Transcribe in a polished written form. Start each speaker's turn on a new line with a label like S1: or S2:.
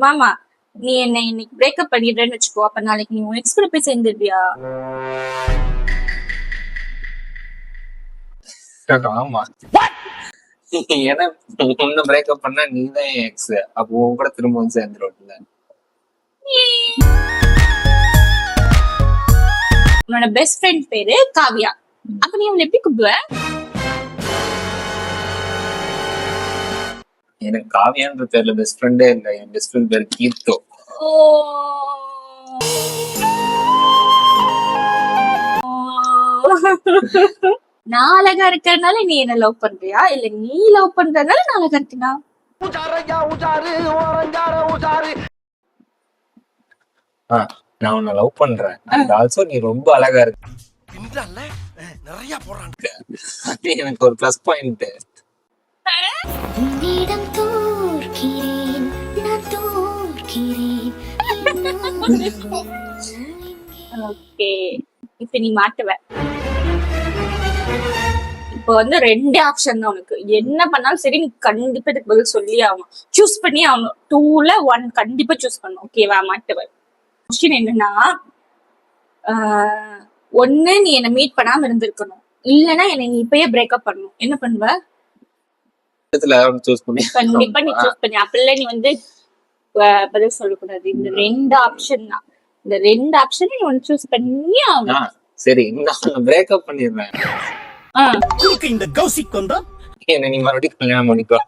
S1: மாமா நீ என்ன இன்னைக்கு பிரேக்கப் பண்ணிடுறேன்னு வச்சுக்கோ, அப்ப நாளைக்கு நீ உன் எக்ஸ் கூட போய் சேர்ந்துருவியா?
S2: ஆமா, ஏன்னா உன்ன பிரேக்கப் பண்ணா நீதான் என் எக்ஸ், அப்போ உன் கூட திரும்ப வந்து சேர்ந்துருவல.
S1: உன்னோட பெஸ்ட் ஃப்ரெண்ட் பேரு காவியா, அப்ப நீ அவளை எப்படி கூப்பிடுவ?
S2: எனக்கு காவியான்ற பேர்ல பெஸ்ட் ஃப்ரெண்டே இல்லை. என் பெஸ்ட் ஃப்ரெண்ட் பேரு கீர்த்தோ.
S1: ஓ நான் அழகா இருக்கிறதுனால நீ என்ன லவ் பண்றியா, இல்ல நீ லவ் பண்றதுனால நான் அழகா இருக்கேனா?
S2: நான் உன்னை லவ் பண்றேன். அண்ட் ஆல்சோ நீ ரொம்ப அழகா இருக்க. நிறைய போறான். எனக்கு ஒரு பிளஸ் பாயிண்ட்.
S1: ஓகே, இப்ப நீ மாட்டுவ. இப்போ வந்து ரெண்டே ஆப்ஷன் தான் உனக்கு. என்ன பண்ணாலும் சரி, நீ கண்டிப்பா இதுக்கு பதில் சொல்லி ஆகணும். சூஸ் பண்ணி ஆகணும். 2ல 1 கண்டிப்பா சூஸ் பண்ணணும். ஓகேவா? மாட்டுவ. கொஸ்டின் என்னன்னா, ஒண்ணு நீ என்ன மீட் பண்ணாம இருந்திருக்கணும், இல்லன்னா என்ன நீ இப்பயே பிரேக்கப் பண்ணணும். என்ன பண்ணுவ? கண்டிப்பா நீ சூஸ் பண்ணி. அப்பல நீ வந்து பதில் சொல்லக்கூடாது. இந்த 2 ஆப்ஷன் தான். இந்த 2 ஆப்ஷன் நீ ஒன்னு சூஸ் பண்ணி ஆகணும்.
S2: சரி, நான் பிரேக்கப் பண்ணிடுறேன்.
S3: இந்த கௌசிக் வந்தா
S2: என்ன நீ மறுபடியும் கல்யாணம் பண்ணிக்கோ.